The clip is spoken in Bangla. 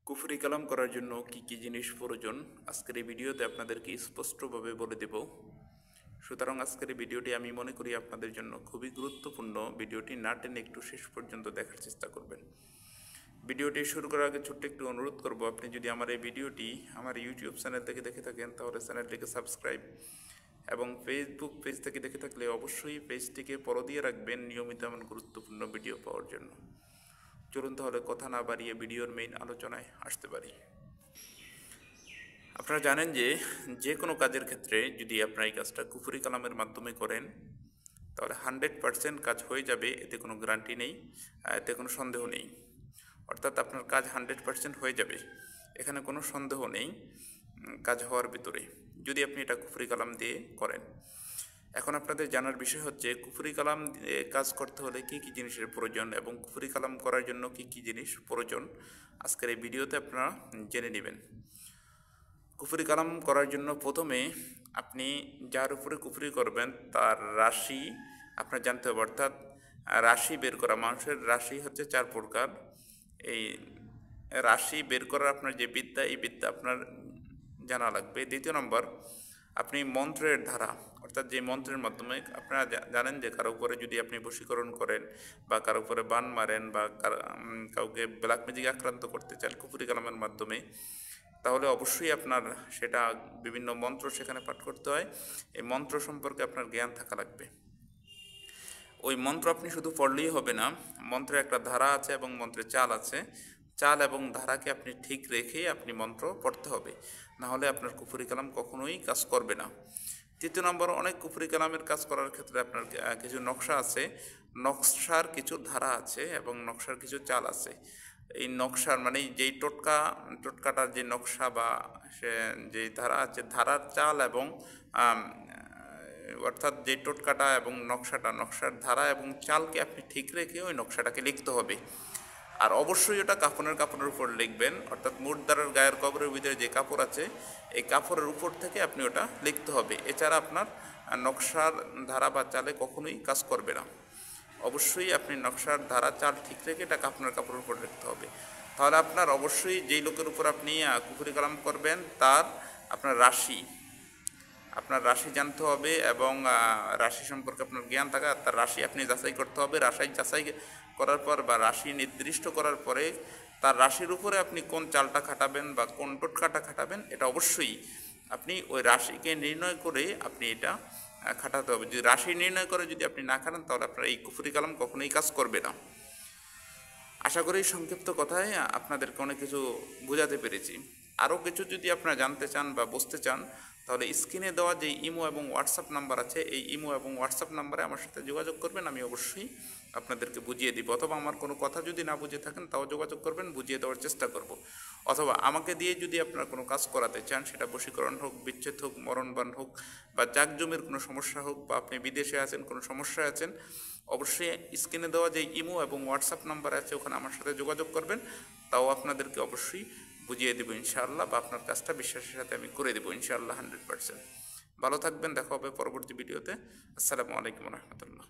কুফরি কালাম করার জন্য কি কি জিনিস প্রয়োজন আজকের এই ভিডিওতে আপনাদেরকে স্পষ্টভাবে বলে দেব। সুতরাং আজকের এই ভিডিওটি আমি মনে করি আপনাদের জন্য খুবই গুরুত্বপূর্ণ। ভিডিওটি না টেনে একটু শেষ পর্যন্ত দেখার চেষ্টা করবেন। ভিডিওটি শুরু করার আগে ছোট্ট একটু অনুরোধ করব, আপনি যদি আমার এই ভিডিওটি আমার ইউটিউব চ্যানেল থেকে দেখে থাকেন তাহলে চ্যানেলটিকে সাবস্ক্রাইব, এবং ফেসবুক পেজ থেকে দেখে থাকলে অবশ্যই পেজটিকে ফলো দিয়ে রাখবেন নিয়মিত এমন গুরুত্বপূর্ণ ভিডিও পাওয়ার জন্য। চলুন তাহলে কথা না বাড়িয়ে ভিডিওর মেইন আলোচনায় আসতে পারি। আপনারা জানেন যে যে কোনো কাজের ক্ষেত্রে যদি আপনারা এই কাজটা কুফরি কালামের মাধ্যমে করেন তাহলে 100% কাজ হয়ে যাবে, এতে কোনো গ্যারান্টি নেই, এতে কোনো সন্দেহ নেই। অর্থাৎ আপনার কাজ 100% হয়ে যাবে, এখানে কোনো সন্দেহ নেই কাজ হওয়ার ভিতরে, যদি আপনি এটা কুফরি কালাম দিয়ে করেন। এখন আপনাদের জানার বিষয় হচ্ছে কুফরি কালাম দিয়ে কাজ করতে হলে কী কী জিনিসের প্রয়োজন এবং কুফরি কালাম করার জন্য কী কী জিনিস প্রয়োজন আজকের এই ভিডিওতে আপনারা জেনে নেবেন। কুফরি কালাম করার জন্য প্রথমে আপনি যার উপরে কুফরি করবেন তার রাশি আপনার জানতে হবে, অর্থাৎ রাশি বের করা। মানুষের রাশি হচ্ছে 4 প্রকার। এই রাশি বের করার আপনার যে বিদ্যা, এই বিদ্যা আপনার জানা লাগবে। দ্বিতীয় নম্বর, আপনি মন্ত্রের ধারা, অর্থাৎ যে মন্ত্রের মাধ্যমে আপনারা জানেন যে কারো উপরে যদি আপনি বশীকরণ করেন বা কারো উপরে বান মারেন বা কাউকে ব্ল্যাক ম্যাজিক আক্রান্ত করতে চান কুফরি কালামের মাধ্যমে, তাহলে অবশ্যই আপনার সেটা বিভিন্ন মন্ত্র সেখানে পাঠ করতে হয়। এই মন্ত্র সম্পর্কে আপনার জ্ঞান থাকা লাগবে। ওই মন্ত্র আপনি শুধু পড়লেই হবে না, মন্ত্রের একটা ধারা আছে এবং মন্ত্রের চাল আছে। চাল এবং ধারাকে আপনি ঠিক রেখেই আপনি মন্ত্র পড়তে হবে, না হলে আপনার কুফরি কালাম কখনোই কাজ করবে না। তৃতীয় নম্বর, অনেক কুফরি কালামের কাজ করার ক্ষেত্রে আপনার কিছু নকশা আছে, নকশার কিছু ধারা আছে এবং নকশার কিছু চাল আছে। এই নকশার মানে যেই টোটকাটার যে নকশা বা সে যেই ধারা আছে, ধারার চাল এবং অর্থাৎ যে টোটকাটা এবং নকশার ধারা এবং চালকে আপনি ঠিক রেখে ওই নকশাটাকে লিখতে হবে। আর অবশ্যই ওটা কাপড়ের উপর লিখবেন, অর্থাৎ মুর্দারের গায়ের কবরের ভিতরে যে কাপড় আছে এই কাপড়ের উপর থেকে আপনি ওটা লিখতে হবে। এছাড়া আপনার নকশার ধারা বা চালে কখনোই কাজ করবে না। অবশ্যই আপনি নকশার ধারা চাল ঠিক রেখে এটা কাপড়ের উপর লিখতে হবে। তাহলে আপনার অবশ্যই যেই লোকের উপর আপনি কুফরি কালাম করবেন তার আপনার রাশি জানতে হবে এবং রাশি সম্পর্কে আপনার জ্ঞান থাকা, তার রাশি আপনি যাচাই করতে হবে। রাশি যাচাই করার পর বা রাশি নির্দিষ্ট করার পরে তার রাশির উপরে আপনি কোন চালটা খাটাবেন বা কোন টোটকাটা খাটাবেন, এটা অবশ্যই আপনি ওই রাশিকে নির্ণয় করে আপনি এটা খাটাতে হবে। যদি রাশি নির্ণয় করে যদি আপনি না খাটান তাহলে আপনার এই কুফরি কালাম কখনোই কাজ করবে না। আশা করি সংক্ষিপ্ত কথায় আপনাদেরকে অনেক কিছু বোঝাতে পেরেছি। আরও কিছু যদি আপনারা জানতে চান বা বুঝতে চান তাহলে স্ক্রিনে দেওয়া যে ইমো এবং হোয়াটসঅ্যাপ নাম্বার আছে, এই ইমো এবং হোয়াটসঅ্যাপ নাম্বারে আমার সাথে যোগাযোগ করবেন, আমি অবশ্যই আপনাদেরকে বুঝিয়ে দিব। অথবা আমার কোনো কথা যদি না বুঝে থাকেন তাও যোগাযোগ করবেন, বুঝিয়ে দেওয়ার চেষ্টা করব। অথবা আমাকে দিয়ে যদি আপনারা কোনো কাজ করাতে চান, সেটা বশীকরণ হোক, বিচ্ছেদ হোক, মরণবান হোক বা জাকজমির কোনো সমস্যা হোক, বা আপনি বিদেশে আছেন কোনো সমস্যায় আছেন, অবশ্যই স্ক্রিনে দেওয়া যে ইমো এবং হোয়াটসঅ্যাপ নাম্বার আছে ওখানে আমার সাথে যোগাযোগ করবেন, তাও আপনাদেরকে অবশ্যই বুঝিয়ে দেবো ইনশাআল্লাহ, বা আপনার কাজটা বিশ্বাসের সাথে আমি করে দেবো ইনশাআল্লাহ 100%। ভালো থাকবেন, দেখা হবে পরবর্তী ভিডিওতে। আসসালামু আলাইকুম রহমতুল্লাহ।